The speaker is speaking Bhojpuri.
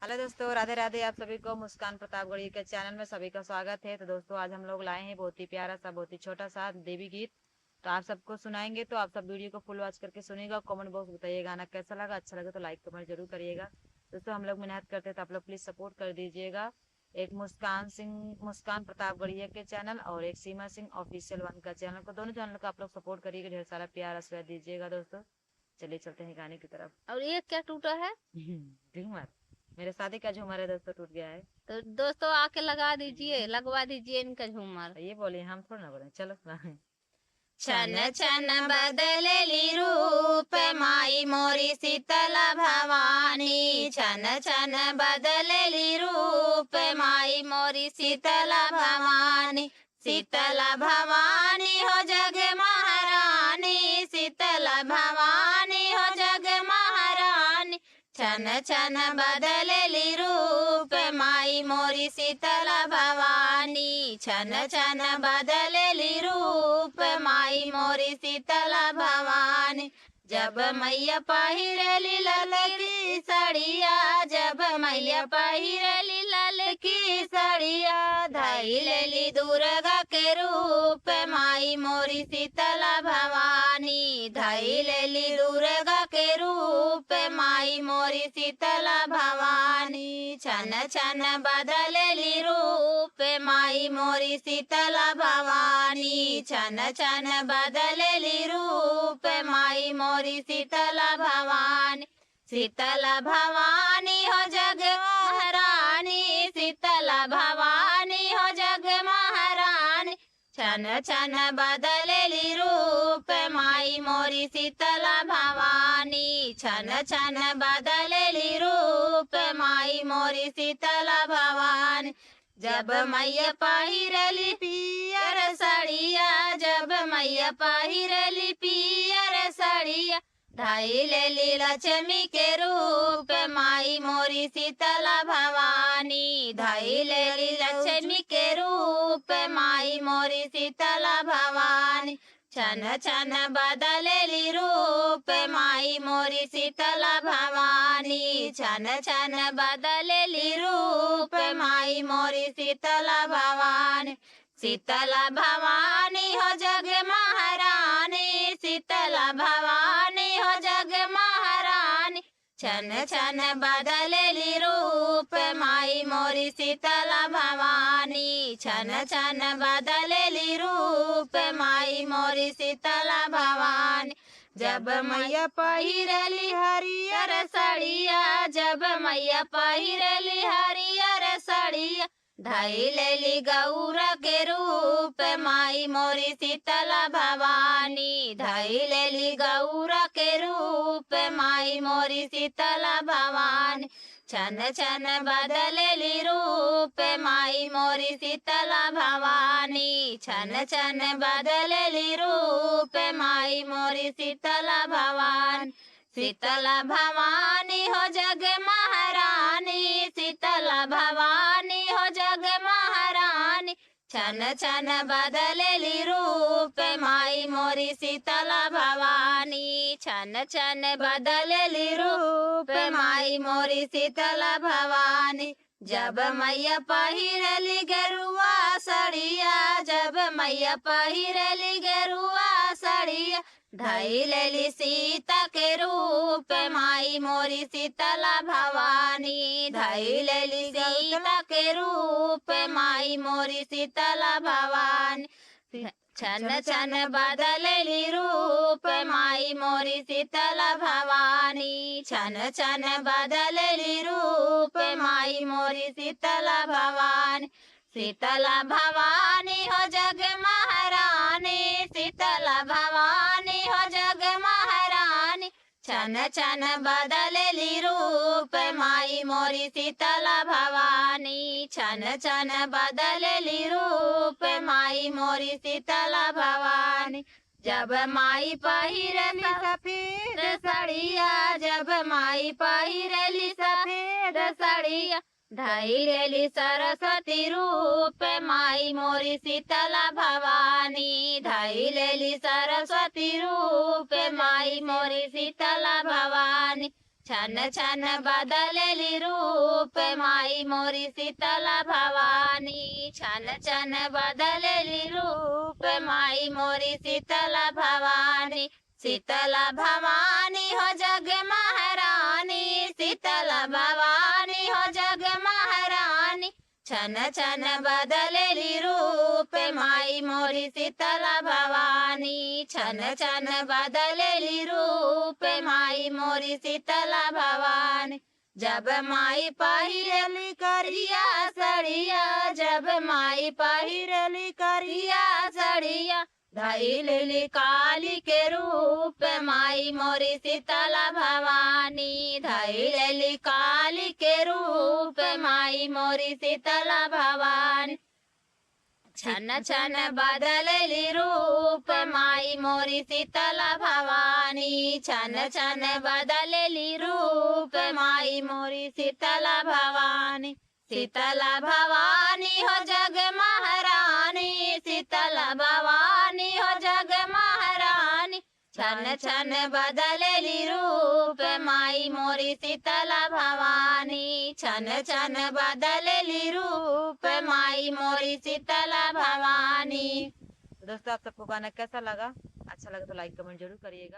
हेलो दोस्तों, राधे राधे। आप सभी को मुस्कान प्रतापगढ़ी के चैनल में सभी का स्वागत है। तो दोस्तों, आज हम लोग लाए हैं बहुत ही प्यारा सा, बहुत ही छोटा सा देवी गीत। तो आप सबको सुनाएंगे, तो आप सब वीडियो को फुल वॉच करके सुनिएगा। कमेंट बॉक्स बताइए गाना कैसा लगा। अच्छा लगे तो लाइक कमेंट जरूर करिएगा। दोस्तों, हम लोग मेहनत करते हैं, तो आप लोग प्लीज सपोर्ट कर दीजिएगा। एक मुस्कान प्रतापगढ़िया के चैनल और एक सीमा सिंह ऑफिशियल 1 का चैनल को, दोनों चैनल को आप लोग सपोर्ट करिएगा। ढेर सारा प्यार आशीर्वाद दीजिएगा। दोस्तों, चलिए चलते हैं गाने की तरफ। और ये क्या टूटा है? झूमर, मेरे शादी का झूमर है दोस्तों, टूट गया है। तो दोस्तों आके लगा दीजिए, लगवा दीजिए इनका झूमर। ये बोलिए, हम थोड़ा ना बोले। चलो। छन छन बदलेली रूप माई मोरी शीतल भवानी, छन छन बदलेली रूप माई मोरी शीतल भवानी। शीतल भवानी हो जग महारानी, शीतल भवानी हो जग महारानी। छन छन बदलेली रूप माई मोरी शीतल भवानी, छन छन बदलेली रूप माई मोरी शीतल भवानी। जब मैया पहिरली लाल की साड़िया, जब मैया पहिरली लाल की साड़िया, धाई लेली दुर्गा के रूप माई मोरी शीतल भवानी, धाई लेली दुर्गा के रूप माई मोरी शीतल भवानी। छन छन बदलेली रूप माई मोरी शीतल भवानी, छन छन बदलेली रूप माई मोरी शीतल भवानी। शीतल भवानी हो जग महारानी, शीतल भवानी हो जग महारानी। छन छन बदलेली रूप माई मोरी शीतल भवानी, छन छन बदलेली रूप माई मोरी शीतल भवानी। जब मैया पहिरली पियर साड़िया, जब मैया पहिरली पियर साड़िया, धाई लेली लक्ष्मी के रूप माई मोरी शीतल भवानी, धाई लेली लक्ष्मी के रूप माई मोरी शीतल भवानी। छन छन बदलेली रूप माई मोरी शीतल भवानी, छन छन बदलेली रूप माई मोरी शीतल भवानी। शीतल भवानी हो जग महारानी, शीतल भवानी हो जग महारानी। छन छन बदलेली रूप माई मोरी शीतल भवानी, छन छन बदलेली रूप माई मोरी शीतल भवानी। जब मैया पहिरली हरियर साड़िया, जब मैया पहिरली हरियर साड़िया, धाई लेली गौरा के रूप माई मोरी शीतल भवानी, धाई लेली गौरा के रूप माई मोरी शीतल भवानी। छन छन बदलेली रूप माई मोरी शीतल भवानी, छन छन बदलेली रूप माई मोरी शीतल भवानी। शीतल भवानी हो जग महारानी, शीतल भवानी हो जग महारानी। छन छन बदलेली रूप माई मोरी शीतल भवानी, छन छन बदलेली रूप माई मोरी शीतल भवानी। जब मैया पहिरली गेरुआ साड़िया, जब मैया पहिरली गेरुआ साड़िया, धाई लेली सीता के रूप माई मोरी शीतल भवानी, धाई लेली सीता के रूप माई मोरी शीतल भवानी। छन छन बदलेली रूप माई मोरी शीतल भवानी, छन छन बदलेली रूप माई मोरी शीतल भवानी। शीतल भवानी हो जग महारानी, शीतल भवानी हो जग महारानी। छन छन बदलेली रूप माई मोरी शीतल भवानी, छन छन बदलेली रूप माई मोरी शीतल भवानी। जब माई पहिरली सफेद साड़िया, जब माई पहिरली सफेद साड़िया, धाई लेली सरस्वती रूप माई मोरी शीतल भवानी, धाई लेली सरस्वती रूप माई मोरी शीतल भवानी। छन छन बदलेली रूप माई मोरी शीतला भवानी। छन छन बदलेली रूप माई मोरी शीतला भवानी। शीतला भवानी हो जग महारानी। शीतला भवानी हो जग महारानी। छन छन बदलेली रूप माई मोरी शीतला भवानी। छन छन बदलेली रूप माई मोरी शीतला भवानी। जब माई पहिरली करिया सड़िया। जब माई पहिरली करिया सड़िया। धैलेली काली के रूप माई मोरी शीतला भवानी। धैलेली काली के रूप माई मोरी शीतला भवानी। छन छन बदलेली रूप माई मोरी शीतला भवानी। छन छन बदलेली रूप माई मोरी शीतला भवानी। शीतला भवानी हो जग महारानी। शीतला भवानी हो जग महारानी। छन छन बदलेली रूप माई मोरी शीतला भवानी। छन छन बदलेली रूप माई मोरी शीतला भवानी। तो दोस्तों आप सबको गाना कैसा लगा? अच्छा लगा तो लाइक कमेंट जरूर करिएगा।